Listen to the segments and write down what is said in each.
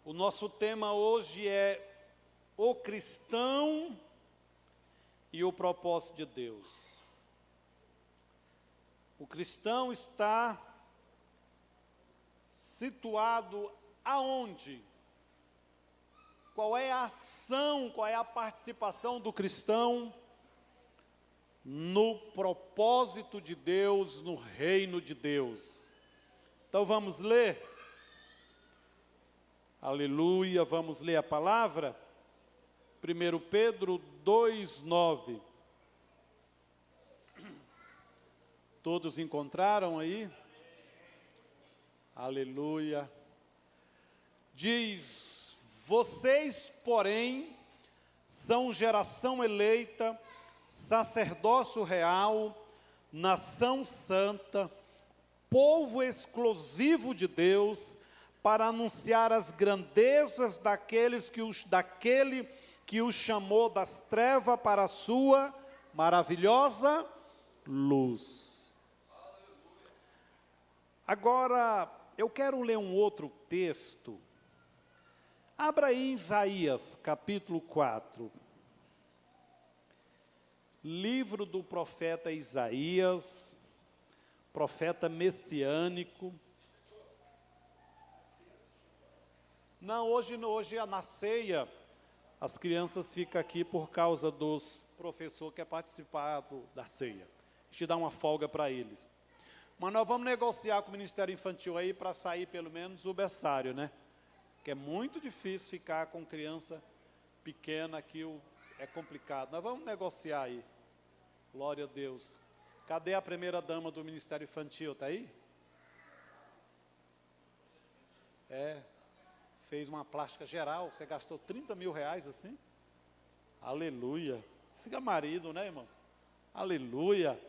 O nosso tema hoje é o cristão e o propósito de Deus. O cristão está situado aonde? Qual é a ação, qual é a participação do cristão no propósito de Deus, no reino de Deus? Então vamos ler. Aleluia, vamos ler a palavra? 1 Pedro 2:9. Todos encontraram aí? Aleluia. Diz: vocês, porém, são geração eleita, sacerdócio real, nação santa, povo exclusivo de Deus, para anunciar as grandezas daquele que os chamou das trevas para a sua maravilhosa luz. Agora, eu quero ler um outro texto. Abra aí Isaías, capítulo 4. Livro do profeta Isaías, profeta messiânico. Não, hoje na ceia, as crianças ficam aqui por causa dos professores que é participar da ceia. A gente dá uma folga para eles. Mas nós vamos negociar com o Ministério Infantil aí para sair pelo menos o berçário, né? Que é muito difícil ficar com criança pequena aqui, é complicado. Nós vamos negociar aí. Glória a Deus. Cadê a primeira dama do Ministério Infantil? Está aí? Fez uma plástica geral, você gastou 30 mil reais assim? Aleluia. Siga marido, né, irmão? Aleluia.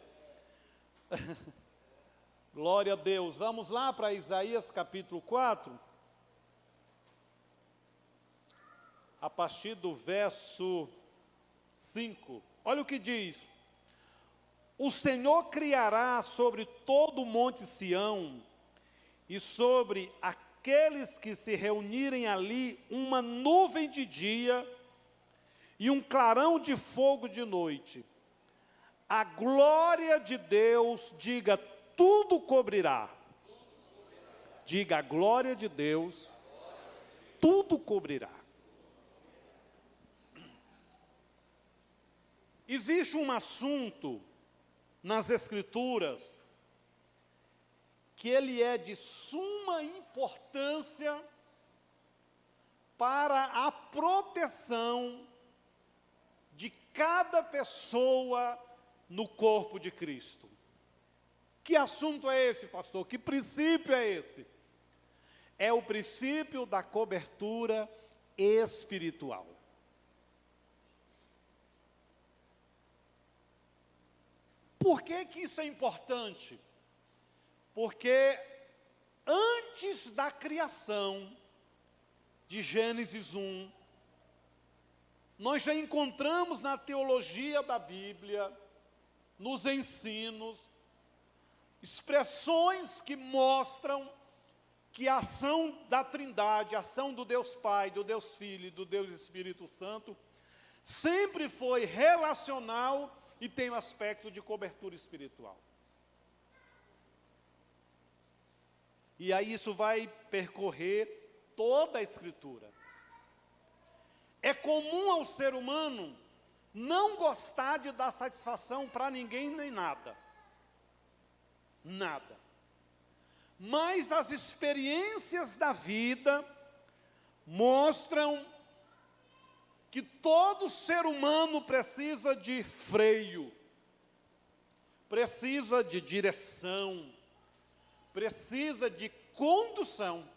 Glória a Deus. Vamos lá para Isaías capítulo 4. A partir do verso 5. Olha o que diz. O Senhor criará sobre todo o monte Sião e sobre aqueles que se reunirem ali uma nuvem de dia e um clarão de fogo de noite. A glória de Deus, diga, tudo cobrirá. Diga, a glória de Deus, tudo cobrirá. Existe um assunto nas Escrituras que ele é de suma importância para a proteção de cada pessoa no corpo de Cristo. Que assunto é esse, pastor? Que princípio é esse? É o princípio da cobertura espiritual. Por que que isso é importante? Porque antes da criação, de Gênesis 1, nós já encontramos na teologia da Bíblia, nos ensinos, expressões que mostram que a ação da Trindade, a ação do Deus Pai, do Deus Filho e do Deus Espírito Santo, sempre foi relacional e tem o aspecto de cobertura espiritual. E aí isso vai percorrer toda a Escritura. É comum ao ser humano não gostar de dar satisfação para ninguém nem nada. Nada. Mas as experiências da vida mostram que todo ser humano precisa de freio, precisa de direção, precisa de condução.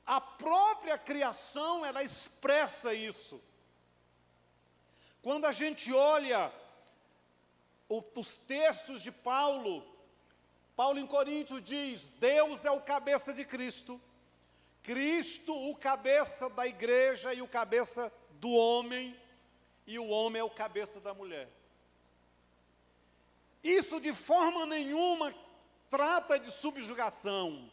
A própria criação, ela expressa isso. Quando a gente olha os textos de Paulo em Coríntios diz, Deus é o cabeça de Cristo, Cristo o cabeça da igreja e o cabeça do homem, e o homem é o cabeça da mulher. Isso de forma nenhuma trata de subjugação.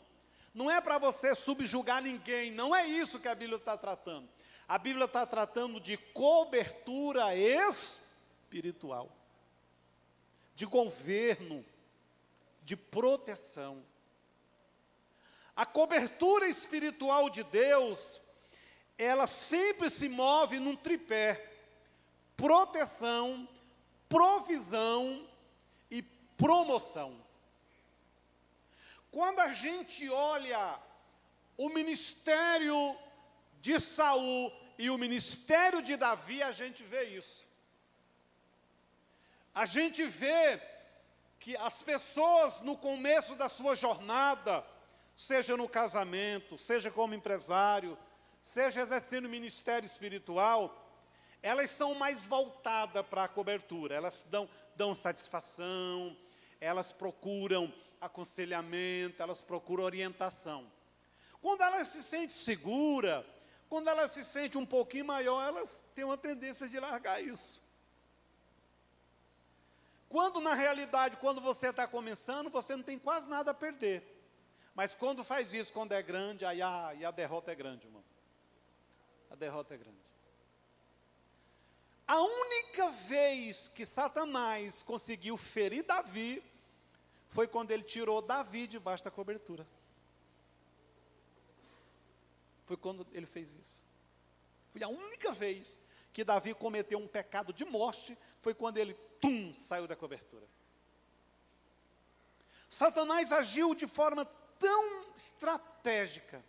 não é para você subjugar ninguém, não é isso que a Bíblia está tratando. A Bíblia está tratando de cobertura espiritual, de governo, de proteção. A cobertura espiritual de Deus, ela sempre se move num tripé: proteção, provisão e promoção. Quando a gente olha o ministério de Saul e o ministério de Davi, a gente vê isso. A gente vê que as pessoas no começo da sua jornada, seja no casamento, seja como empresário, seja exercendo ministério espiritual, elas são mais voltadas para a cobertura, elas dão satisfação, elas procuram aconselhamento, elas procuram orientação. Quando elas se sentem seguras, quando elas se sentem um pouquinho maior, elas têm uma tendência de largar isso. Quando na realidade, quando você está começando, você não tem quase nada a perder. Mas quando faz isso, quando é grande, aí a derrota é grande, irmão. A derrota é grande. A única vez que Satanás conseguiu ferir Davi foi quando ele tirou Davi debaixo da cobertura. Foi quando ele fez isso. Foi a única vez que Davi cometeu um pecado de morte, foi quando ele, saiu da cobertura. Satanás agiu de forma tão estratégica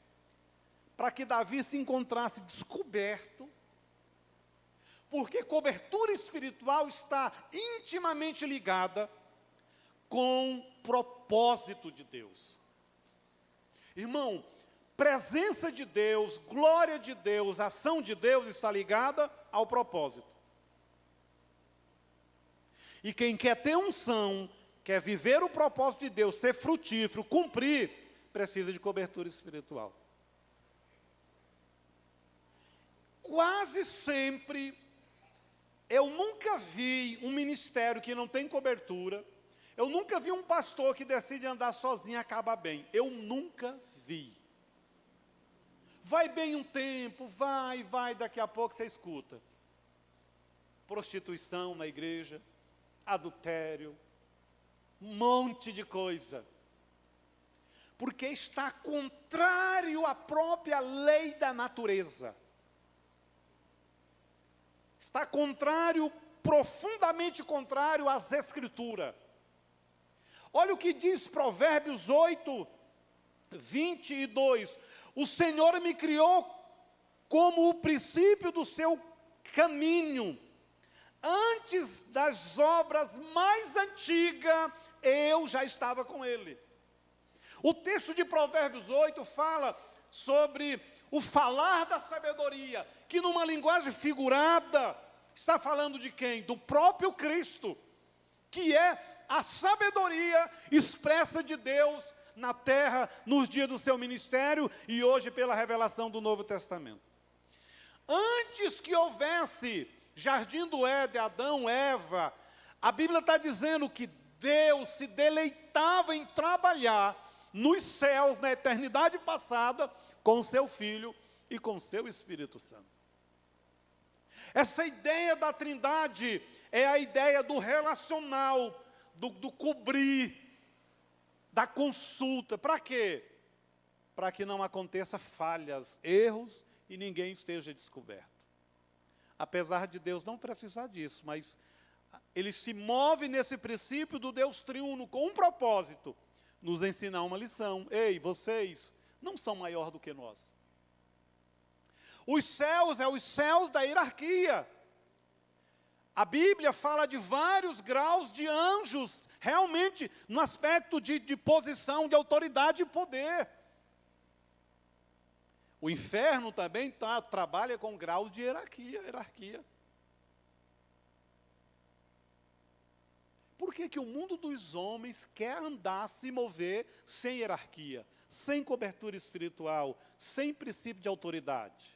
para que Davi se encontrasse descoberto, porque cobertura espiritual está intimamente ligada com propósito de Deus. Irmão, presença de Deus, glória de Deus, ação de Deus está ligada ao propósito. E quem quer ter unção, quer viver o propósito de Deus, ser frutífero, cumprir, precisa de cobertura espiritual. Quase sempre, eu nunca vi um ministério que não tem cobertura, eu nunca vi um pastor que decide andar sozinho e acaba bem. Eu nunca vi. Vai bem um tempo, vai, daqui a pouco você escuta. Prostituição na igreja, adultério, um monte de coisa. Porque está contrário à própria lei da natureza. Está contrário, profundamente contrário às Escrituras. Olha o que diz Provérbios 8, 22. O Senhor me criou como o princípio do seu caminho. Antes das obras mais antigas, eu já estava com ele. O texto de Provérbios 8 fala sobre o falar da sabedoria, que numa linguagem figurada, está falando de quem? Do próprio Cristo, que é a sabedoria expressa de Deus na terra, nos dias do seu ministério e hoje pela revelação do Novo Testamento. Antes que houvesse Jardim do Éden, Adão, Eva, a Bíblia está dizendo que Deus se deleitava em trabalhar nos céus, na eternidade passada, com o seu Filho e com o seu Espírito Santo. Essa ideia da Trindade é a ideia do relacional, do cobrir, da consulta. Para quê? Para que não aconteça falhas, erros e ninguém esteja descoberto. Apesar de Deus não precisar disso, mas ele se move nesse princípio do Deus triuno com um propósito, nos ensinar uma lição. Ei, vocês não são maior do que nós. Os céus é os céus da hierarquia. A Bíblia fala de vários graus de anjos, realmente no aspecto de posição, de autoridade e poder. O inferno também trabalha com graus de hierarquia. Por que o mundo dos homens quer andar, se mover sem hierarquia, sem cobertura espiritual, sem princípio de autoridade?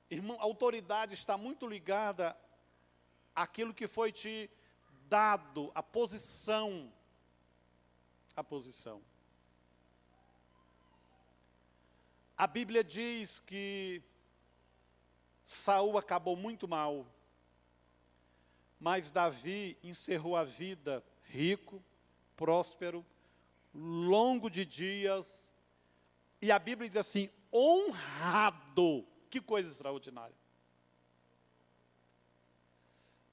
Irmão, a autoridade está muito ligada àquilo que foi te dado a posição. A posição. A Bíblia diz que Saul acabou muito mal, mas Davi encerrou a vida rico, próspero, longo de dias, e a Bíblia diz assim, honrado. Que coisa extraordinária.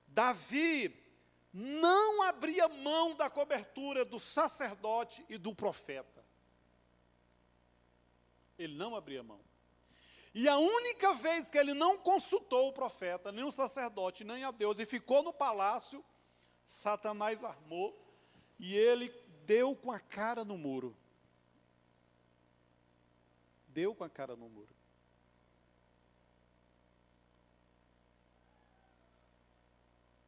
Davi não abria mão da cobertura do sacerdote e do profeta. Ele não abria mão. E a única vez que ele não consultou o profeta, nem o sacerdote, nem a Deus, e ficou no palácio, Satanás armou, e ele deu com a cara no muro. Deu com a cara no muro.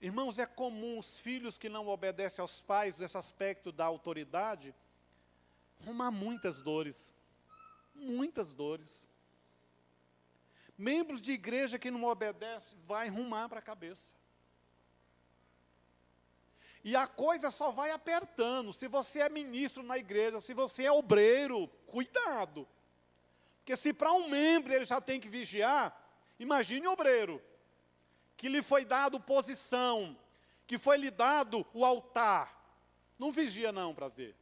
Irmãos, é comum os filhos que não obedecem aos pais, nesse aspecto da autoridade, arrumar muitas dores. Muitas dores. Membros de igreja que não obedecem, vai arrumar para a cabeça. E a coisa só vai apertando. Se você é ministro na igreja, se você é obreiro, cuidado. Porque se para um membro ele já tem que vigiar, imagine o obreiro, que lhe foi dado posição, que foi lhe dado o altar. Não vigia não para ver.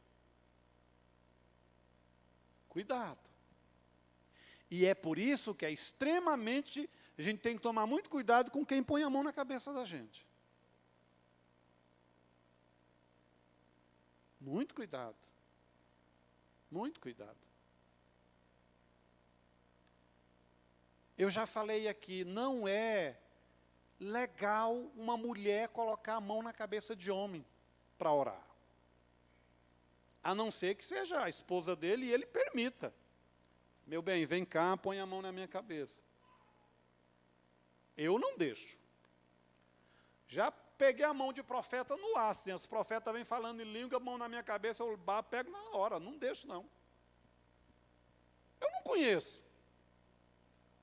Cuidado. E é por isso que é extremamente, a gente tem que tomar muito cuidado com quem põe a mão na cabeça da gente. Muito cuidado. Muito cuidado. Eu já falei aqui, não é legal uma mulher colocar a mão na cabeça de homem para orar. A não ser que seja a esposa dele e ele permita. Meu bem, vem cá, põe a mão na minha cabeça. Eu não deixo. Já peguei a mão de profeta no ar, assim, os profetas vêm falando em língua, mão na minha cabeça, eu pego na hora, não deixo não. Eu não conheço.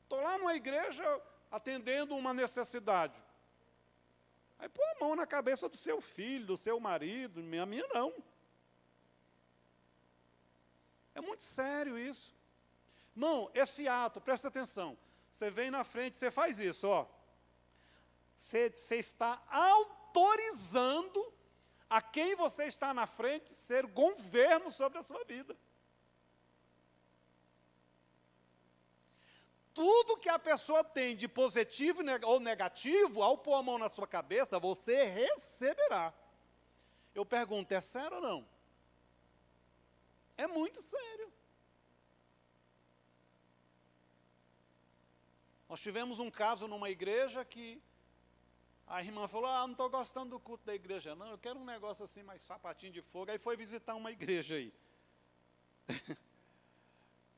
Estou lá numa igreja atendendo uma necessidade. Aí põe a mão na cabeça do seu filho, do seu marido, a minha não. É muito sério isso. Irmão, esse ato, presta atenção, você vem na frente, você faz isso, ó. Você está autorizando a quem você está na frente ser governo sobre a sua vida. Tudo que a pessoa tem de positivo ou negativo, ao pôr a mão na sua cabeça, você receberá. Eu pergunto, é sério ou não? É muito sério. Nós tivemos um caso numa igreja que a irmã falou, não estou gostando do culto da igreja, não, eu quero um negócio assim, mais sapatinho de fogo. Aí foi visitar uma igreja aí.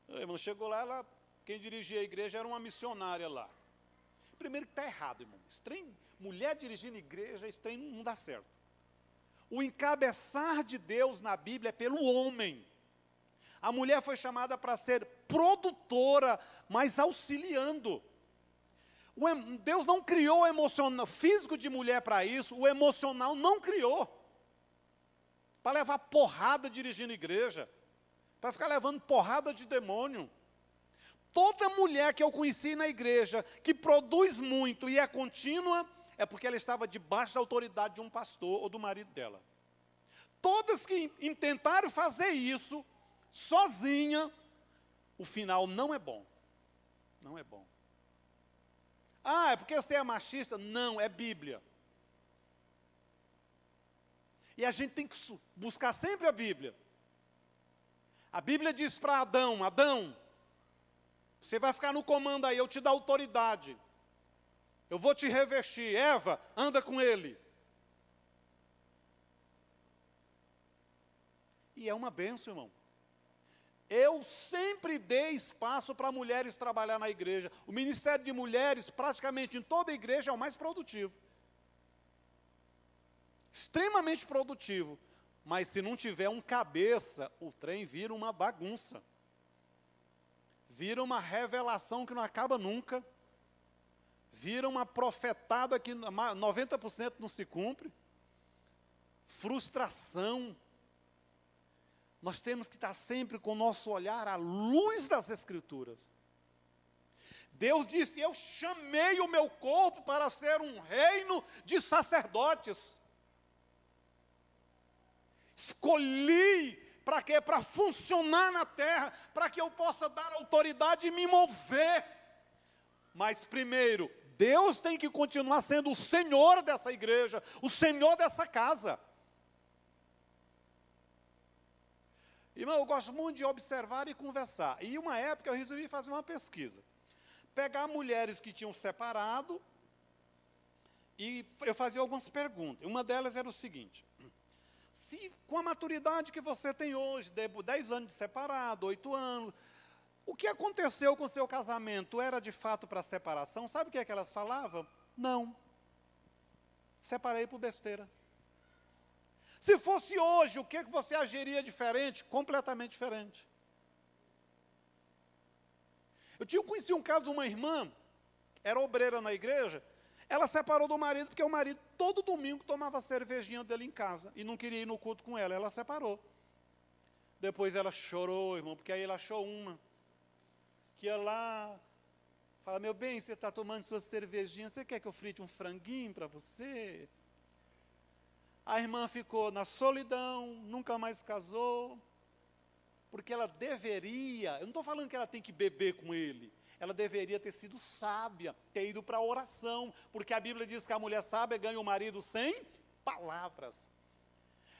O irmão chegou lá, quem dirigia a igreja era uma missionária lá. Primeiro que está errado, irmão. Mulher dirigindo igreja, esse trem não dá certo. O encabeçar de Deus na Bíblia é pelo homem. A mulher foi chamada para ser produtora, mas auxiliando. Deus não criou o emocional, físico de mulher para isso, o emocional não criou. Para levar porrada dirigindo igreja, para ficar levando porrada de demônio. Toda mulher que eu conheci na igreja, que produz muito e é contínua, é porque ela estava debaixo da autoridade de um pastor ou do marido dela. Todas que tentaram fazer isso, sozinha, o final não é bom. Não é bom. É porque você é machista? Não, é Bíblia. E a gente tem que buscar sempre a Bíblia. A Bíblia diz para Adão, Adão, você vai ficar no comando aí, eu te dou autoridade. Eu vou te revestir. Eva, anda com ele. E é uma bênção, irmão. Eu sempre dei espaço para mulheres trabalhar na igreja. O ministério de mulheres, praticamente em toda a igreja, é o mais produtivo. Extremamente produtivo. Mas se não tiver um cabeça, o trem vira uma bagunça. Vira uma revelação que não acaba nunca. Vira uma profetada que 90% não se cumpre. frustração. Nós temos que estar sempre com o nosso olhar à luz das Escrituras. Deus disse: eu chamei o meu corpo para ser um reino de sacerdotes. Escolhi para quê? Para funcionar na terra, para que eu possa dar autoridade e me mover. Mas primeiro, Deus tem que continuar sendo o Senhor dessa igreja, o Senhor dessa casa. Irmão, eu gosto muito de observar e conversar. E uma época eu resolvi fazer uma pesquisa. Pegar mulheres que tinham separado, e eu fazia algumas perguntas. Uma delas era o seguinte: se com a maturidade que você tem hoje, 10 anos de separado, 8 anos, o que aconteceu com o seu casamento era de fato para separação? Sabe o que é que elas falavam? Não. Separei por besteira. Se fosse hoje, o que é que você agiria diferente? Completamente diferente. Eu conheci um caso de uma irmã, era obreira na igreja, ela separou do marido, porque o marido todo domingo tomava cervejinha dele em casa, e não queria ir no culto com ela separou. Depois ela chorou, irmão, porque aí ela achou uma, que ia lá, fala: meu bem, você está tomando suas cervejinhas, você quer que eu frite um franguinho para você? A irmã ficou na solidão, nunca mais casou, porque ela deveria, eu não estou falando que ela tem que beber com ele, ela deveria ter sido sábia, ter ido para a oração, porque a Bíblia diz que a mulher sábia ganha o marido sem palavras.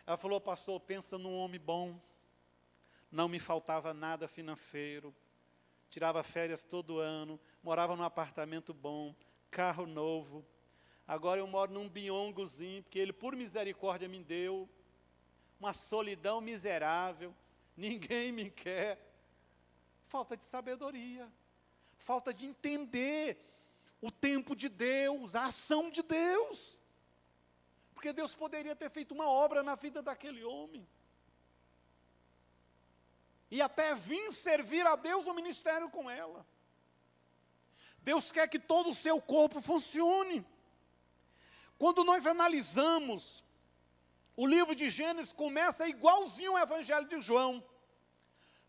Ela falou: pastor, pensa num homem bom, não me faltava nada financeiro, tirava férias todo ano, morava num apartamento bom, carro novo, agora eu moro num biongozinho, porque ele por misericórdia me deu, uma solidão miserável, ninguém me quer. Falta de sabedoria, falta de entender o tempo de Deus, a ação de Deus. Porque Deus poderia ter feito uma obra na vida daquele homem. E até vir servir a Deus no ministério com ela. Deus quer que todo o seu corpo funcione. Quando nós analisamos, o livro de Gênesis começa igualzinho ao Evangelho de João,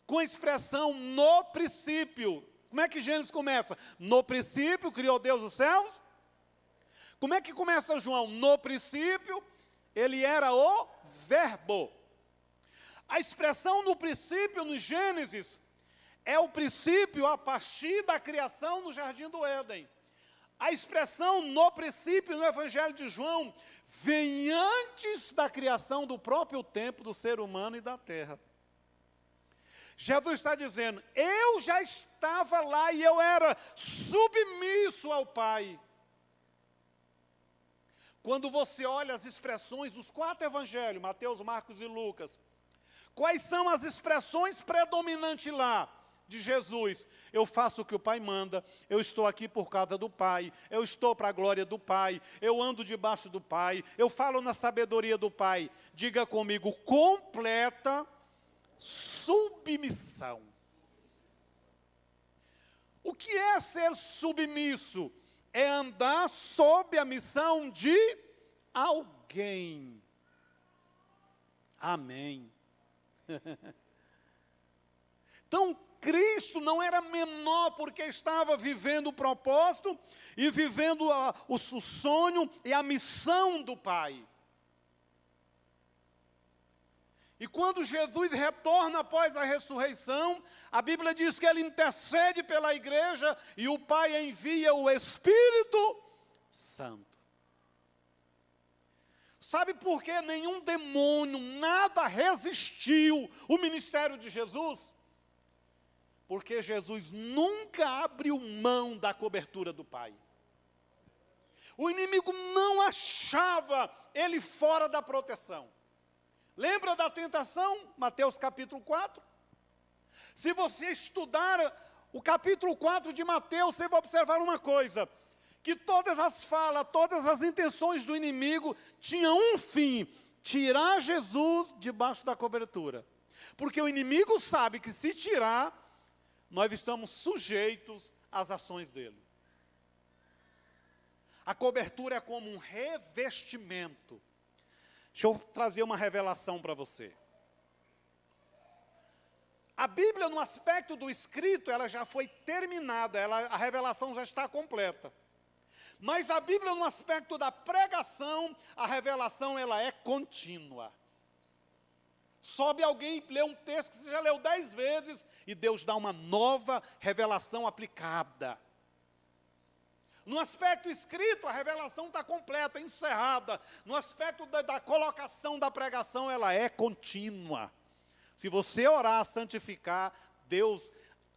com a expressão no princípio. Como é que Gênesis começa? No princípio criou Deus os céus. Como é que começa João? No princípio, ele era o verbo. A expressão no princípio, no Gênesis, é o princípio a partir da criação no Jardim do Éden. A expressão no princípio, no Evangelho de João, vem antes da criação do próprio tempo do ser humano e da terra. Jesus está dizendo: eu já estava lá e eu era submisso ao Pai. Quando você olha as expressões dos 4 evangelhos, Mateus, Marcos e Lucas, quais são as expressões predominantes lá de Jesus? Eu faço o que o Pai manda, eu estou aqui por causa do Pai, eu estou para a glória do Pai, eu ando debaixo do Pai, eu falo na sabedoria do Pai. Diga comigo: completa submissão. O que é ser submisso? É andar sob a missão de alguém. Amém. Então, Cristo não era menor porque estava vivendo o propósito e vivendo o sonho e a missão do Pai. E quando Jesus retorna após a ressurreição, a Bíblia diz que ele intercede pela igreja e o Pai envia o Espírito Santo. Sabe por que nenhum demônio, nada resistiu o ministério de Jesus? Porque Jesus nunca abriu mão da cobertura do Pai. O inimigo não achava ele fora da proteção. Lembra da tentação? Mateus capítulo 4. Se você estudar o capítulo 4 de Mateus, você vai observar uma coisa: que todas as falas, todas as intenções do inimigo tinham um fim: tirar Jesus debaixo da cobertura. Porque o inimigo sabe que se tirar, nós estamos sujeitos às ações dele. A cobertura é como um revestimento Deixa eu trazer uma revelação para você. A Bíblia, no aspecto do escrito, ela já foi terminada, a revelação já está completa. Mas a Bíblia, no aspecto da pregação, a revelação ela é contínua. Sobe alguém e lê um texto que você já leu 10 vezes, e Deus dá uma nova revelação aplicada. No aspecto escrito, a revelação está completa, encerrada. No aspecto da colocação da pregação, ela é contínua. Se você orar, santificar, Deus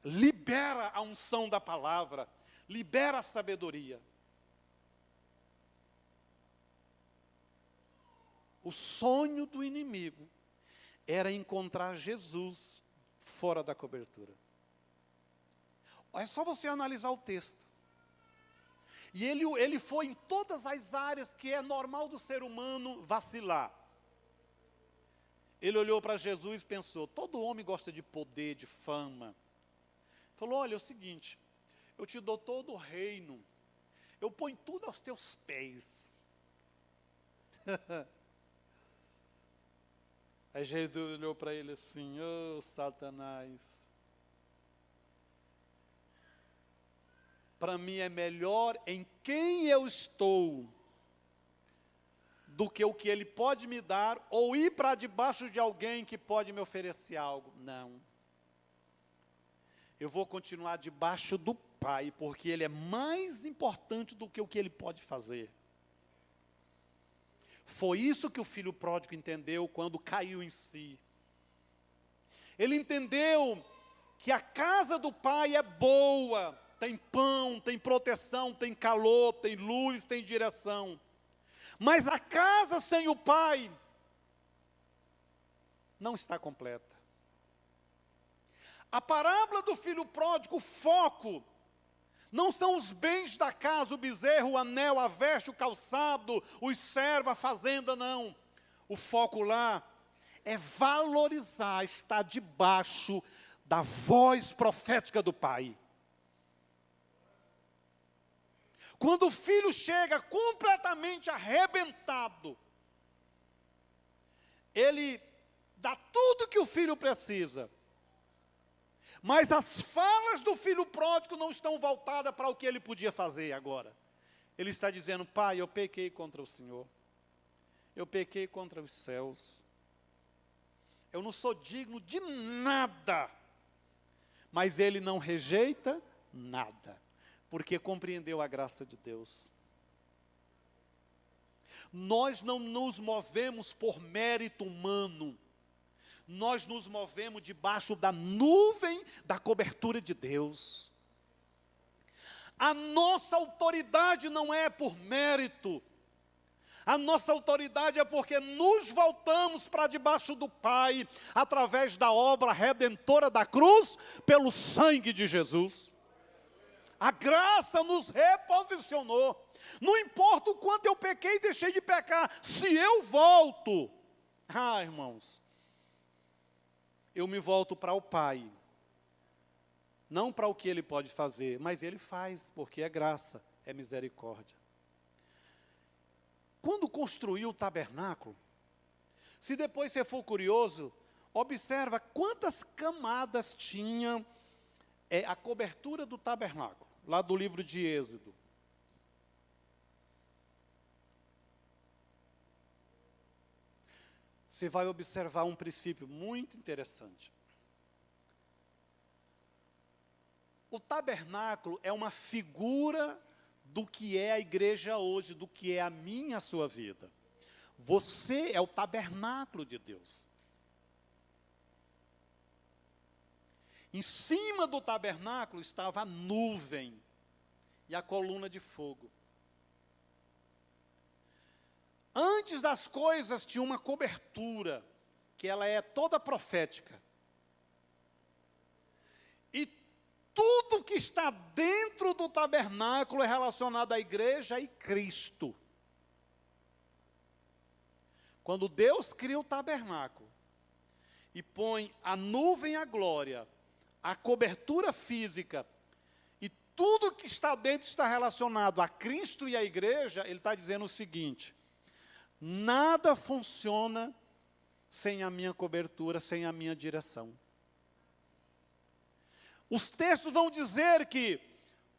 libera a unção da palavra, libera a sabedoria. O sonho do inimigo era encontrar Jesus fora da cobertura. É só você analisar o texto. E ele foi em todas as áreas que é normal do ser humano vacilar. Ele olhou para Jesus e pensou, todo homem gosta de poder, de fama. Falou, olha, é o seguinte, eu te dou todo o reino, eu ponho tudo aos teus pés. Aí Jesus olhou para ele assim, ô Satanás, para mim é melhor em quem eu estou, do que o que ele pode me dar, ou ir para debaixo de alguém que pode me oferecer algo. Não. Eu vou continuar debaixo do Pai, porque Ele é mais importante do que o que Ele pode fazer. Foi isso que o filho pródigo entendeu quando caiu em si. Ele entendeu que a casa do Pai é boa, tem pão, tem proteção, tem calor, tem luz, tem direção. Mas a casa sem o Pai não está completa. A parábola do filho pródigo, o foco, não são os bens da casa, o bezerro, o anel, a veste, o calçado, os servos, a fazenda, não. O foco lá é valorizar, estar debaixo da voz profética do Pai. Quando o filho chega completamente arrebentado, ele dá tudo que o filho precisa. Mas as falas do filho pródigo não estão voltadas para o que ele podia fazer agora. Ele está dizendo, Pai, eu pequei contra o Senhor. Eu pequei contra os céus. Eu não sou digno de nada. Mas ele não rejeita nada, porque compreendeu a graça de Deus. Nós não nos movemos por mérito humano. Nós nos movemos debaixo da nuvem da cobertura de Deus. A nossa autoridade não é por mérito. A nossa autoridade é porque nos voltamos para debaixo do Pai, através da obra redentora da cruz, pelo sangue de Jesus. A graça nos reposicionou. Não importa o quanto eu pequei e deixei de pecar, se eu volto, irmãos, eu me volto para o Pai. Não para o que Ele pode fazer, mas Ele faz, porque é graça, é misericórdia. Quando construiu o tabernáculo, se depois você for curioso, observa quantas camadas tinha a cobertura do tabernáculo, lá do livro de Êxodo. Você vai observar um princípio muito interessante. O tabernáculo é uma figura do que é a igreja hoje, do que é a minha e a sua vida. Você é o tabernáculo de Deus. Em cima do tabernáculo estava a nuvem e a coluna de fogo. Antes das coisas tinha uma cobertura, que ela é toda profética. E tudo que está dentro do tabernáculo é relacionado à igreja e Cristo. Quando Deus cria o tabernáculo e põe a nuvem e a glória, a cobertura física, e tudo que está dentro está relacionado a Cristo e à igreja, Ele está dizendo o seguinte: Nada funciona sem a minha cobertura, sem a minha direção. Os textos vão dizer que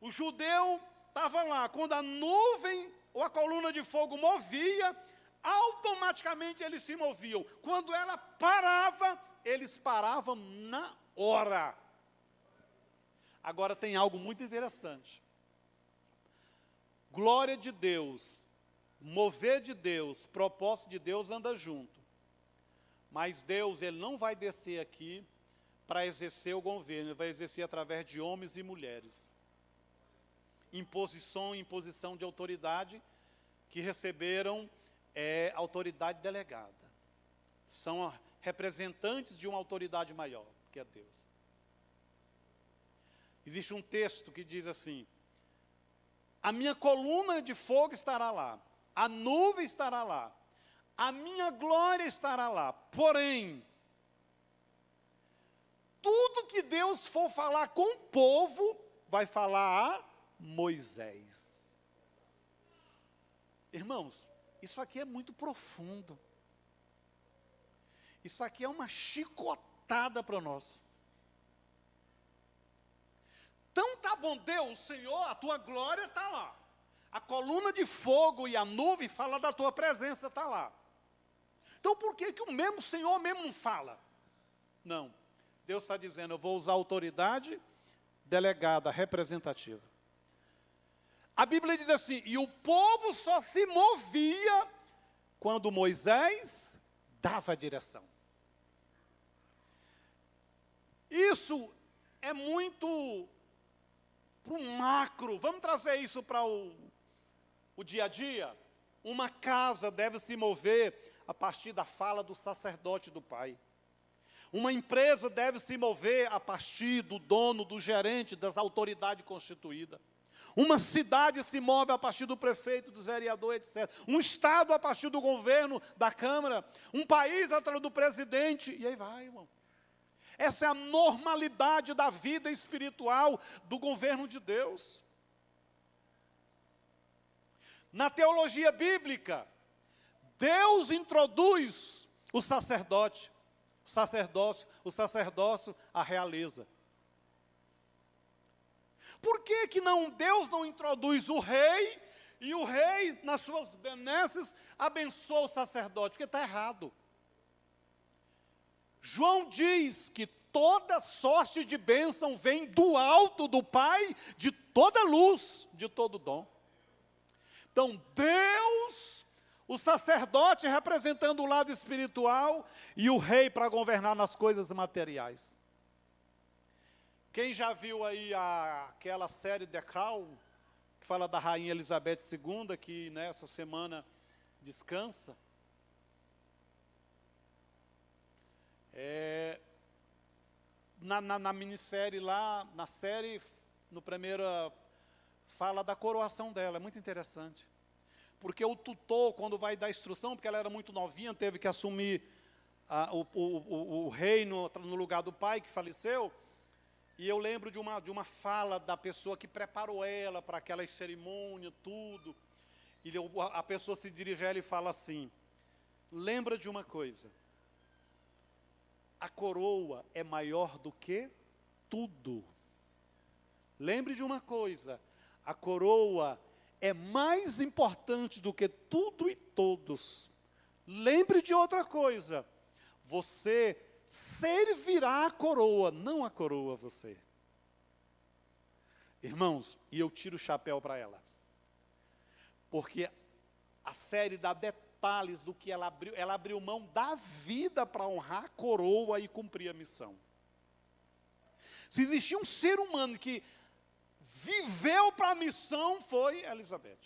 o judeu estava lá, quando a nuvem ou a coluna de fogo movia, automaticamente eles se moviam. Quando ela parava, eles paravam na hora. Agora tem algo muito interessante. Glória de Deus, mover de Deus, propósito de Deus anda junto. Mas Deus, Ele não vai descer aqui para exercer o governo, Ele vai exercer através de homens e mulheres. Imposição de autoridade que receberam autoridade delegada. São representantes de uma autoridade maior, que é Deus. Existe um texto que diz assim: a minha coluna de fogo estará lá, a nuvem estará lá, a minha glória estará lá. Porém, tudo que Deus for falar com o povo, vai falar a Moisés. Irmãos, isso aqui é muito profundo. Isso aqui é uma chicotada para nós. Então tá bom, Deus, Senhor, a tua glória está lá. A coluna de fogo e a nuvem fala da tua presença, está lá. Então por que o mesmo Senhor mesmo não fala? Não, Deus está dizendo, eu vou usar autoridade delegada, representativa. A Bíblia diz assim, e o povo só se movia quando Moisés dava a direção. Isso é muito para o macro. Vamos trazer isso para o dia a dia? Uma casa deve se mover a partir da fala do sacerdote do pai. Uma empresa deve se mover a partir do dono, do gerente, das autoridades constituídas. Uma cidade se move a partir do prefeito, dos vereadores, etc. Um estado a partir do governo, da Câmara. Um país através do presidente. E aí vai, irmão. Essa é a normalidade da vida espiritual do governo de Deus. Na teologia bíblica, Deus introduz o sacerdote, o sacerdócio, a realeza. Por que Deus não introduz o rei, e o rei, nas suas benesses, abençoa o sacerdote? Porque está errado. João diz que toda sorte de bênção vem do alto do Pai, de toda luz, de todo dom. Então, Deus, o sacerdote representando o lado espiritual, e o rei para governar nas coisas materiais. Quem já viu aí aquela série The Crown, que fala da Rainha Elizabeth II, que nessa semana descansa? Na minissérie lá, na série, no primeiro, fala da coroação dela, é muito interessante. Porque o tutor, quando vai dar instrução, porque ela era muito novinha, teve que assumir o reino no lugar do pai, que faleceu. E eu lembro de uma fala da pessoa que preparou ela para aquela cerimônia, tudo. E a pessoa se dirige a ela e fala assim, lembra de uma coisa, a coroa é maior do que tudo. Lembre de uma coisa, a coroa é mais importante do que tudo e todos. Lembre de outra coisa, você servirá a coroa, não a coroa você. Irmãos, e eu tiro o chapéu para ela, porque a série dá detalhes do que ela abriu mão da vida para honrar a coroa e cumprir a missão. Se existia um ser humano que viveu para a missão, foi Elizabeth.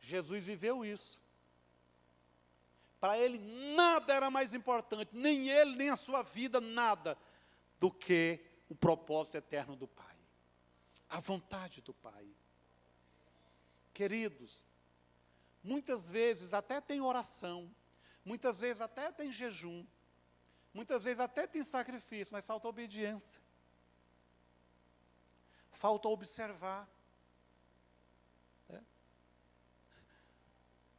Jesus viveu isso. Para ele nada era mais importante, nem ele, nem a sua vida, nada, do que o propósito eterno do Pai. A vontade do Pai. Queridos, muitas vezes até tem oração, muitas vezes até tem jejum, muitas vezes até tem sacrifício, mas falta obediência. Falta observar.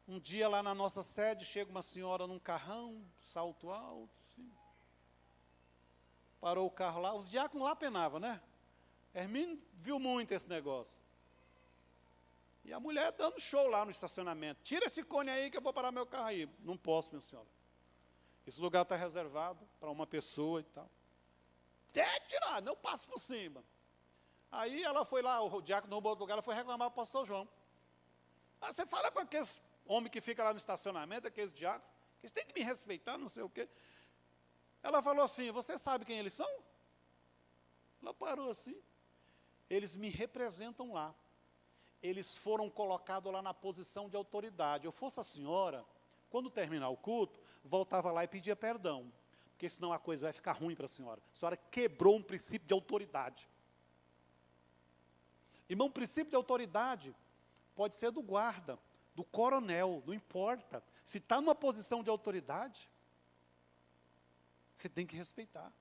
Um dia lá na nossa sede, chega uma senhora num carrão, salto alto, assim. Parou o carro lá, os diáconos lá penavam, né? Hermínio viu muito esse negócio. E a mulher dando show lá no estacionamento. Tira esse cone aí que eu vou parar meu carro aí. Não posso, minha senhora. Esse lugar está reservado para uma pessoa e tal. Até tirar, não passo por cima. Aí ela foi lá, o diácono roubou outro lugar, ela foi reclamar para o pastor João. Ah, você fala com aqueles homens que ficam lá no estacionamento, aqueles diáconos, que eles têm que me respeitar, não sei o quê. Ela falou assim, você sabe quem eles são? Ela parou assim. Eles me representam lá. Eles foram colocados lá na posição de autoridade. Eu fosse a senhora, quando terminar o culto, voltava lá e pedia perdão. Porque senão a coisa vai ficar ruim para a senhora. A senhora quebrou um princípio de autoridade. Irmão, princípio de autoridade pode ser do guarda, do coronel, não importa. Se está numa posição de autoridade, você tem que respeitar.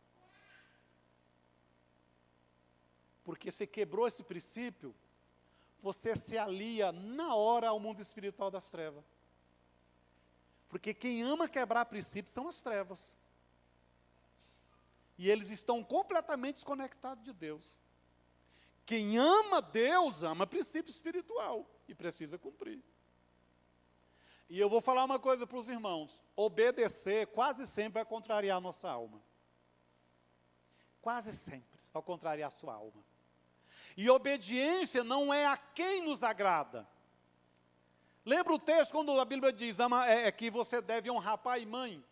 Porque você quebrou esse princípio, você se alia na hora ao mundo espiritual das trevas. Porque quem ama quebrar princípios são as trevas. E eles estão completamente desconectados de Deus. Quem ama Deus, ama princípio espiritual e precisa cumprir. E eu vou falar uma coisa para os irmãos. Obedecer quase sempre vai contrariar a nossa alma. Quase sempre vai contrariar a sua alma. E obediência não é a quem nos agrada. Lembra o texto quando a Bíblia diz que você deve honrar pai e mãe?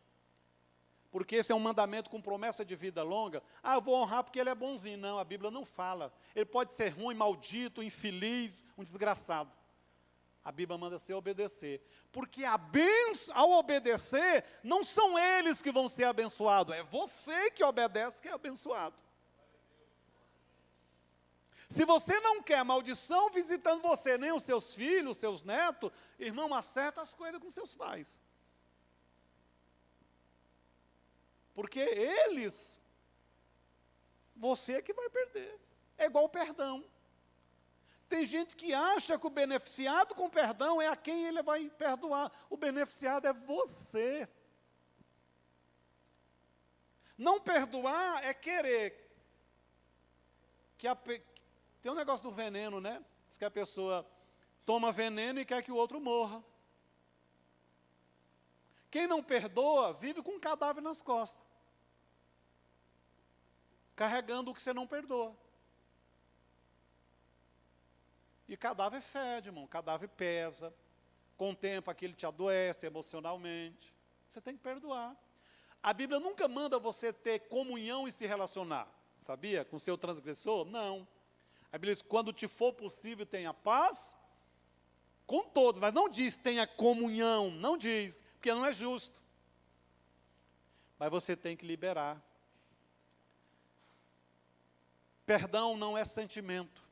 Porque esse é um mandamento com promessa de vida longa. Ah, eu vou honrar porque ele é bonzinho. Não, a Bíblia não fala. Ele pode ser ruim, maldito, infeliz, um desgraçado. A Bíblia manda você obedecer. Porque ao obedecer, não são eles que vão ser abençoados. É você que obedece que é abençoado. Se você não quer maldição visitando você, nem os seus filhos, os seus netos, irmão, acerta as coisas com seus pais. Porque eles, você é que vai perder. É igual o perdão. Tem gente que acha que o beneficiado com perdão é a quem ele vai perdoar. O beneficiado é você. Não perdoar é querer tem um negócio do veneno, né? Diz que a pessoa toma veneno e quer que o outro morra. Quem não perdoa, vive com um cadáver nas costas. Carregando o que você não perdoa. E cadáver fede, irmão. Cadáver pesa. Com o tempo aquilo te adoece emocionalmente. Você tem que perdoar. A Bíblia nunca manda você ter comunhão e se relacionar. Sabia? Com o seu transgressor? Não. A Bíblia diz, quando te for possível, tenha paz com todos, mas não diz tenha comunhão, não diz, porque não é justo. Mas você tem que liberar. Perdão não é sentimento.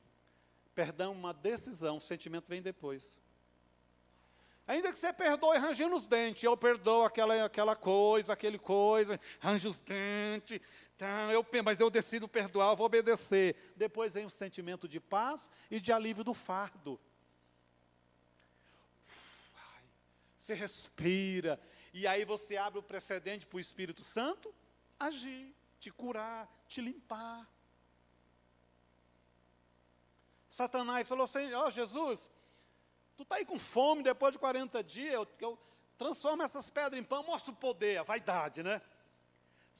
Perdão é uma decisão, o sentimento vem depois. Ainda que você perdoe rangendo os dentes, eu perdoo aquela coisa, aquele coisa, range os dentes, tá, mas eu decido perdoar, eu vou obedecer. Depois vem o sentimento de paz e de alívio do fardo. Você respira, e aí você abre o precedente para o Espírito Santo agir, te curar, te limpar. Satanás falou assim, ó Jesus, tu está aí com fome depois de 40 dias, eu transformo essas pedras em pão, mostra o poder, a vaidade, né?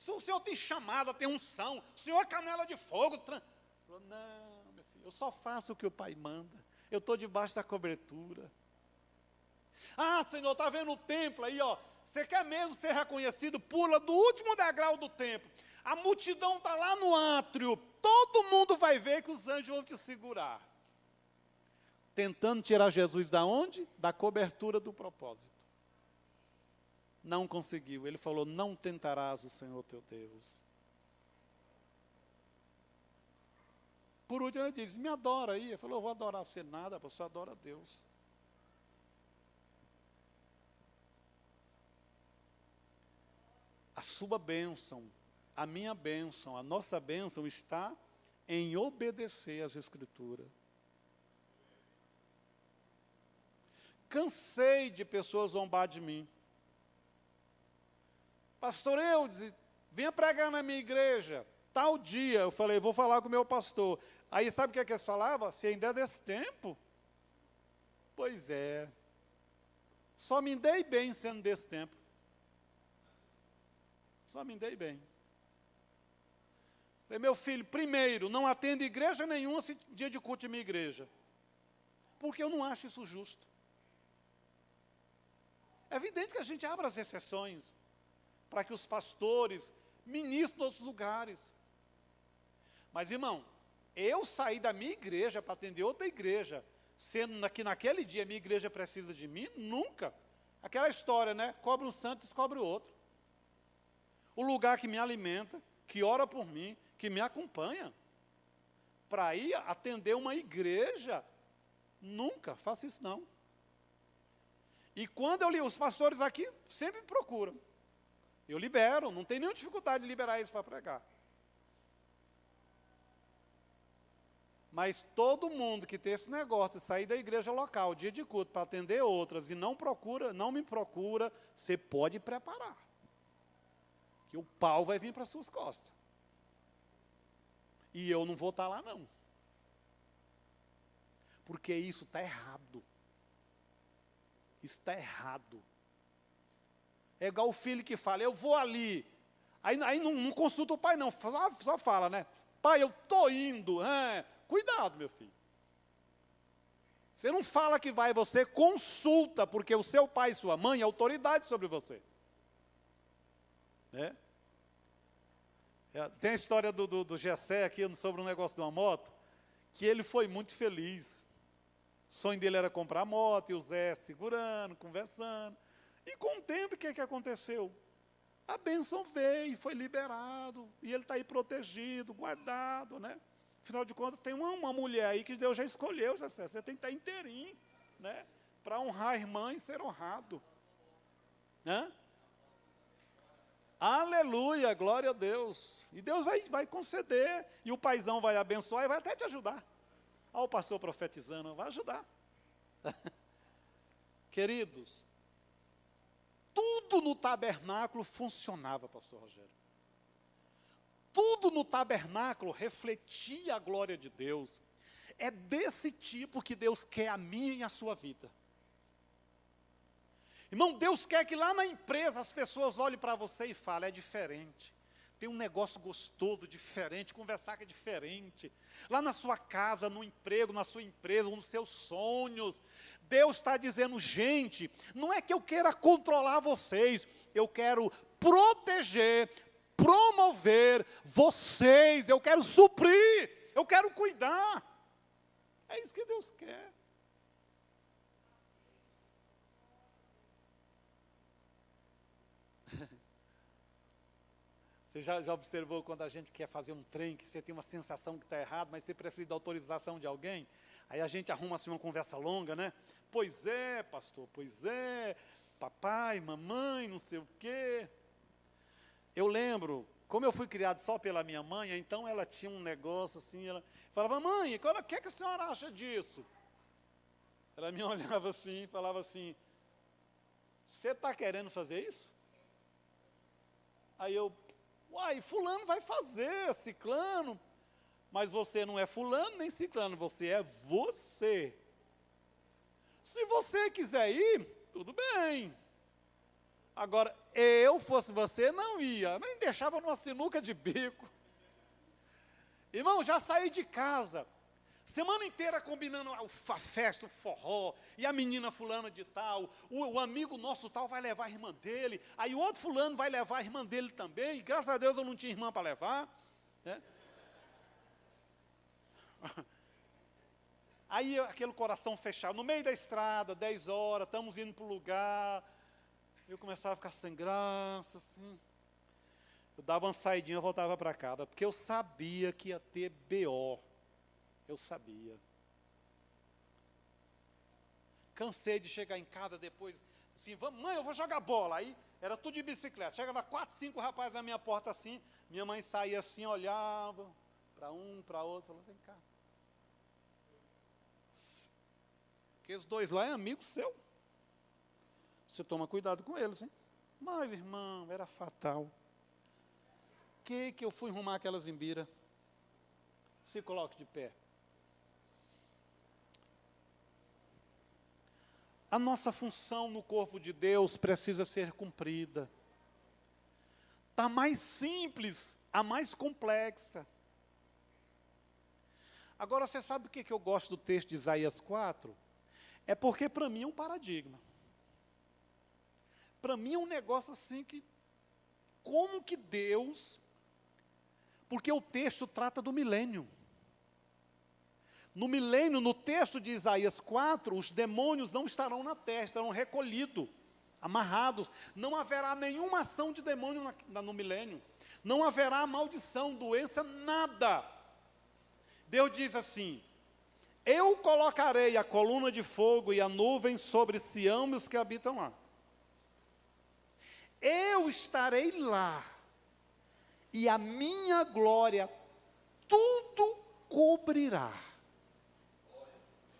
O Senhor tem chamado, tem unção, o Senhor é canela de fogo. Falou, não, meu filho, eu só faço o que o Pai manda, eu estou debaixo da cobertura. Ah, Senhor, está vendo o templo aí, ó, você quer mesmo ser reconhecido, pula do último degrau do templo. A multidão está lá no átrio, todo mundo vai ver que os anjos vão te segurar. Tentando tirar Jesus da onde? Da cobertura do propósito. Não conseguiu. Ele falou, não tentarás o Senhor teu Deus. Por último ele disse, me adora aí. Ele falou, eu vou adorar você nada, você adora a Deus. A sua bênção, a minha bênção, a nossa bênção está em obedecer às Escrituras. Cansei de pessoas zombar de mim. Pastor Eudes, venha pregar na minha igreja, tal dia. Eu falei, vou falar com o meu pastor. Aí sabe o que é que eles falavam? Se ainda é desse tempo? Pois é. Só me dei bem sendo desse tempo. Só me dei bem. Falei, meu filho, primeiro, não atende igreja nenhuma se dia de culto em minha igreja. Porque eu não acho isso justo. É evidente que a gente abre as exceções para que os pastores ministrem em outros lugares. Mas, irmão, eu saí da minha igreja para atender outra igreja, sendo que naquele dia a minha igreja precisa de mim, nunca. Aquela história, né? Cobre um santo, descobre o outro. O lugar que me alimenta, que ora por mim, que me acompanha, para ir atender uma igreja, nunca, faça isso não. E quando eu li, os pastores aqui sempre me procuram. Eu libero, não tem nenhuma dificuldade de liberar eles para pregar. Mas todo mundo que tem esse negócio de sair da igreja local, dia de culto, para atender outras, e não me procura, você pode preparar. Que o pau vai vir para as suas costas. E eu não vou estar lá, não. Porque isso está errado. Isso está errado. É igual o filho que fala, eu vou ali. Aí não consulta o pai, não. Só fala, né? Pai, eu estou indo. Cuidado, meu filho. Você não fala que vai, você consulta, porque o seu pai e sua mãe é autoridade sobre você. Né? Tem a história do Gessé aqui sobre um negócio de uma moto, que ele foi muito feliz. O sonho dele era comprar a moto, e o Zé segurando, conversando. E com o tempo, o que aconteceu? A bênção veio, foi liberado, e ele está aí protegido, guardado, né? Afinal de contas, tem uma mulher aí que Deus já escolheu, Zé, você tem que estar inteirinho, né? Para honrar a irmã e ser honrado. Né? Aleluia, glória a Deus. E Deus vai conceder, e o paizão vai abençoar e vai até te ajudar. Olha o pastor profetizando, vai ajudar. Queridos, tudo no tabernáculo funcionava, pastor Rogério. Tudo no tabernáculo refletia a glória de Deus. É desse tipo que Deus quer a minha e a sua vida. Irmão, Deus quer que lá na empresa as pessoas olhem para você e falem, é diferente. Tem um negócio gostoso, diferente, conversar que é diferente. Lá na sua casa, no emprego, na sua empresa, nos seus sonhos. Deus está dizendo, gente, não é que eu queira controlar vocês, eu quero proteger, promover vocês, eu quero suprir, eu quero cuidar. É isso que Deus quer. Você já observou quando a gente quer fazer um trem, que você tem uma sensação que está errado, mas você precisa da autorização de alguém? Aí a gente arruma assim uma conversa longa, né? Pois é, pastor, pois é, papai, mamãe, não sei o quê. Eu lembro, como eu fui criado só pela minha mãe, então ela tinha um negócio assim, ela falava, mãe, o que a senhora acha disso? Ela me olhava assim e falava assim, você está querendo fazer isso? Aí eu, uai, fulano vai fazer, ciclano, mas você não é fulano nem ciclano, você é você. Se você quiser ir, tudo bem. Agora, eu fosse você, não ia, nem deixava numa sinuca de bico. Irmão, já saí de casa, semana inteira combinando a festa, o forró, e a menina fulana de tal, o amigo nosso tal vai levar a irmã dele, aí o outro fulano vai levar a irmã dele também, e graças a Deus eu não tinha irmã para levar. Né? Aí aquele coração fechado, no meio da estrada, 10 horas, estamos indo para o lugar, eu começava a ficar sem graça, assim. Eu dava uma saidinha, eu voltava para casa, porque eu sabia que ia ter BO. Eu sabia. Cansei de chegar em casa depois, assim, mãe, eu vou jogar bola. Aí era tudo de bicicleta. Chegava 4, 5 rapazes na minha porta assim, minha mãe saía assim, olhava para um, para outro, falou, vem cá. Aqueles dois lá é amigo seu. Você toma cuidado com eles, hein? Mas, irmão, era fatal. Que eu fui arrumar aquela zimbira? Se coloque de pé. A nossa função no corpo de Deus precisa ser cumprida. Da mais simples à mais complexa. Agora, você sabe o que eu gosto do texto de Isaías 4? É porque para mim é um paradigma. Para mim é um negócio assim que, como que Deus, porque o texto trata do milênio. No milênio, no texto de Isaías 4, os demônios não estarão na terra, estarão recolhidos, amarrados. Não haverá nenhuma ação de demônio no milênio. Não haverá maldição, doença, nada. Deus diz assim: eu colocarei a coluna de fogo e a nuvem sobre Sião e os que habitam lá. Eu estarei lá, e a minha glória tudo cobrirá.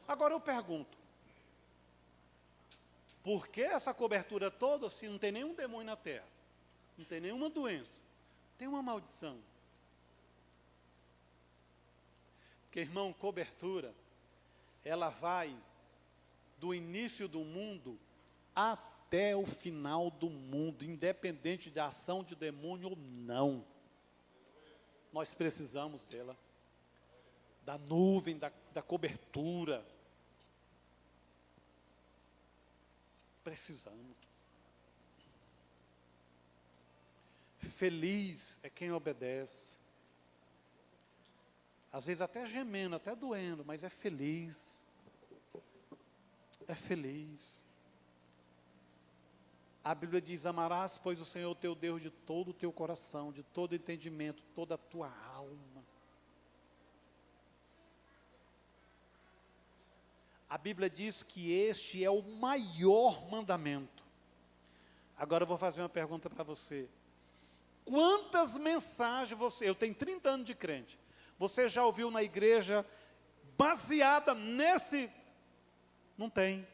Agora eu pergunto, por que essa cobertura toda se não tem nenhum demônio na terra? Não tem nenhuma doença? Tem uma maldição. Porque, irmão, cobertura, ela vai do início do mundo até o final do mundo, independente de ação de demônio ou não. Nós precisamos dela, da nuvem, da cobertura. Precisamos. Feliz é quem obedece. Às vezes até gemendo, até doendo, mas é feliz. É feliz. A Bíblia diz: amarás, pois, o Senhor teu Deus de todo o teu coração, de todo entendimento, toda a tua alma. A Bíblia diz que este é o maior mandamento. Agora eu vou fazer uma pergunta para você. Quantas mensagens eu tenho 30 anos de crente, você já ouviu na igreja baseada nesse? Não tem.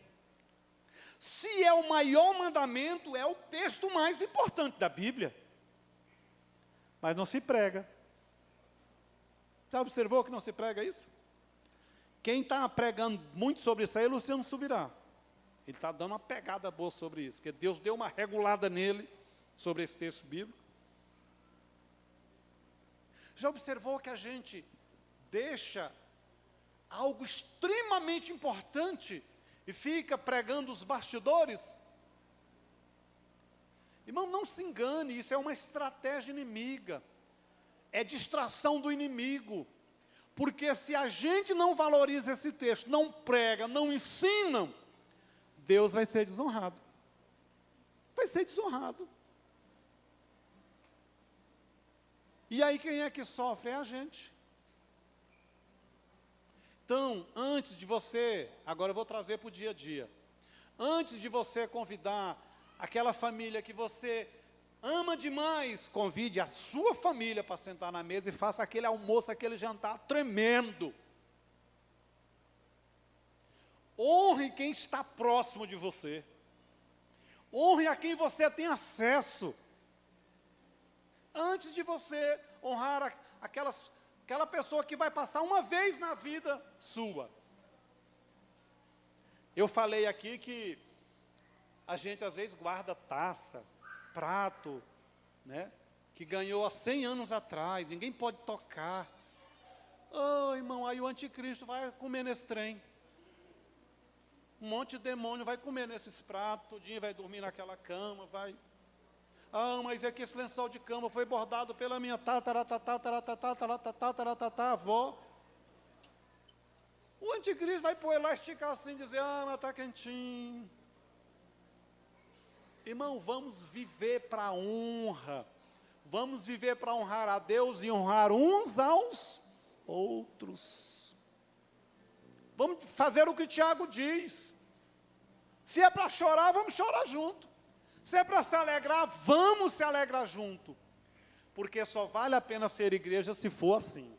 Se é o maior mandamento, é o texto mais importante da Bíblia. Mas não se prega. Já observou que não se prega isso? Quem está pregando muito sobre isso aí é Luciano Subirá. Ele está dando uma pegada boa sobre isso, porque Deus deu uma regulada nele sobre esse texto bíblico. Já observou que a gente deixa algo extremamente importante e fica pregando os bastidores? Irmão, não se engane, isso é uma estratégia inimiga. É distração do inimigo. Porque se a gente não valoriza esse texto, não prega, não ensina, Deus vai ser desonrado. Vai ser desonrado. E aí quem é que sofre? É a gente. Então, antes de você, agora eu vou trazer para o dia a dia. Antes de você convidar aquela família que você ama demais, convide a sua família para sentar na mesa e faça aquele almoço, aquele jantar tremendo. Honre quem está próximo de você. Honre a quem você tem acesso. Antes de você honrar aquela pessoa que vai passar uma vez na vida sua. Eu falei aqui que a gente às vezes guarda taça, prato, né, que ganhou há 100 anos atrás, ninguém pode tocar. Oh, irmão, aí o anticristo vai comer nesse trem. Um monte de demônio vai comer nesses pratos, todinho, vai dormir naquela cama, vai. Ah, mas é que esse lençol de cama foi bordado pela minha avó. O anticristo vai pôr lá, esticar assim, e dizer: ah, mas está quentinho. Irmão, vamos viver para a honra. Vamos viver para honrar a Deus e honrar uns aos outros. Vamos fazer o que Tiago diz. Se é para chorar, vamos chorar junto. Se é para se alegrar, vamos se alegrar junto. Porque só vale a pena ser igreja se for assim.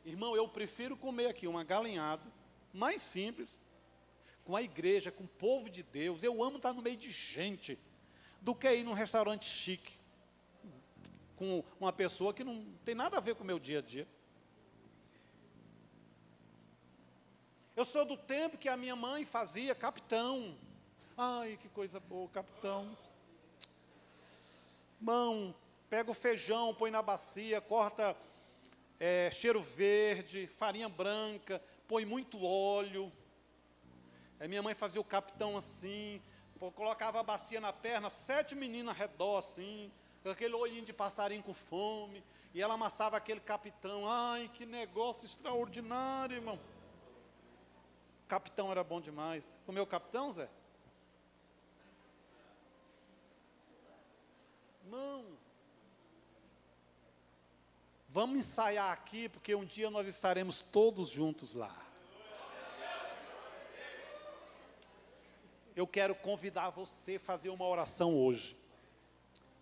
Irmão, eu prefiro comer aqui uma galinhada, mais simples, com a igreja, com o povo de Deus. Eu amo estar no meio de gente, do que ir num restaurante chique, com uma pessoa que não tem nada a ver com o meu dia a dia. Eu sou do tempo que a minha mãe fazia capitão. Ai, que coisa boa, capitão. Mão, pega o feijão, põe na bacia, corta cheiro verde, farinha branca, põe muito óleo. Aí minha mãe fazia o capitão assim, colocava a bacia na perna, 7 meninas ao redor assim, com aquele olhinho de passarinho com fome, e ela amassava aquele capitão. Ai, que negócio extraordinário, irmão. Capitão era bom demais. Comeu capitão, Zé? Não. Vamos ensaiar aqui, porque um dia nós estaremos todos juntos lá. Eu quero convidar você a fazer uma oração hoje.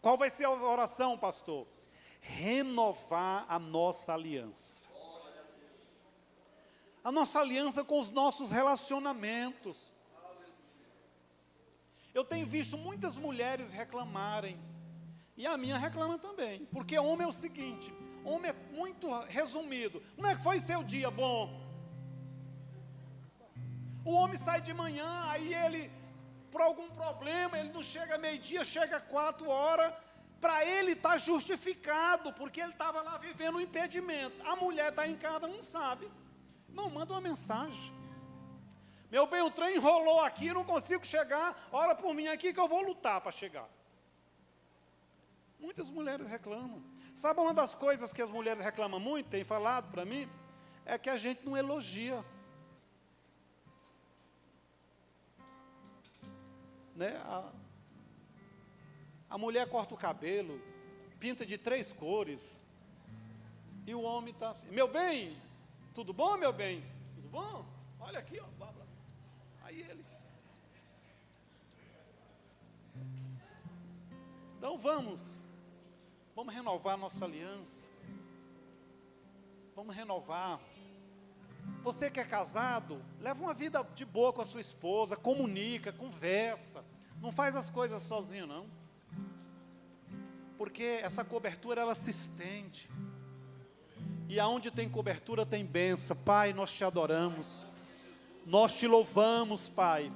Qual vai ser a oração, pastor? Renovar a nossa aliança. A nossa aliança com os nossos relacionamentos. Eu tenho visto muitas mulheres reclamarem, e a minha reclama também, porque homem é o seguinte, homem é muito resumido. Como é que foi seu dia bom? O homem sai de manhã, aí ele, por algum problema, ele não chega meio-dia, chega 4 horas, para ele está justificado, porque ele estava lá vivendo um impedimento. A mulher está em casa, não sabe. Não, manda uma mensagem. Meu bem, o trem enrolou aqui, não consigo chegar, ora por mim aqui que eu vou lutar para chegar. Muitas mulheres reclamam. Sabe uma das coisas que as mulheres reclamam muito, tem falado para mim? É que a gente não elogia. Né? A mulher corta o cabelo, pinta de 3 cores, e o homem está assim, meu bem, tudo bom, meu bem? Tudo bom? Olha aqui, ó. Aí ele. Então vamos renovar a nossa aliança. Vamos renovar. Você que é casado, leva uma vida de boa com a sua esposa, comunica, conversa. Não faz as coisas sozinho, não. Porque essa cobertura, ela se estende. E aonde tem cobertura, tem bênção. Pai, nós te adoramos. Nós te louvamos, Pai.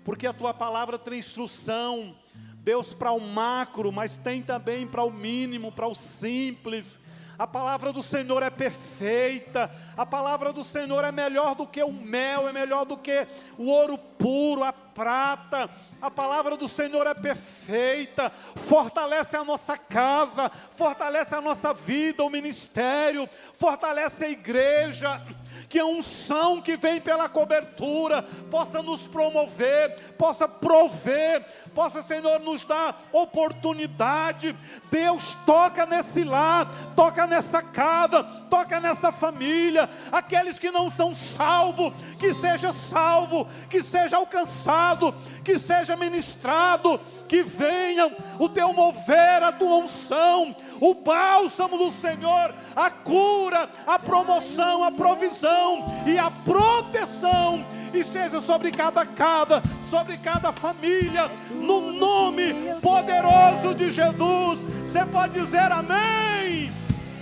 Porque a tua palavra tem instrução, Deus, para o macro, mas tem também para o mínimo, para o simples. A palavra do Senhor é perfeita. A palavra do Senhor é melhor do que o mel, é melhor do que o ouro puro, a prata. A palavra do Senhor é perfeita, fortalece a nossa casa, fortalece a nossa vida, o ministério, fortalece a igreja, que a unção que vem pela cobertura possa nos promover, possa prover, possa, Senhor, nos dar oportunidade. Deus, toca nesse lar, toca nessa casa, toca nessa família. Aqueles que não são salvos, que seja salvo, que seja alcançado, que seja ministrado, que venha o teu mover, a tua unção, o bálsamo do Senhor, a cura, a promoção, a provisão e a proteção, e seja sobre cada casa, sobre cada família, no nome poderoso de Jesus. Você pode dizer amém?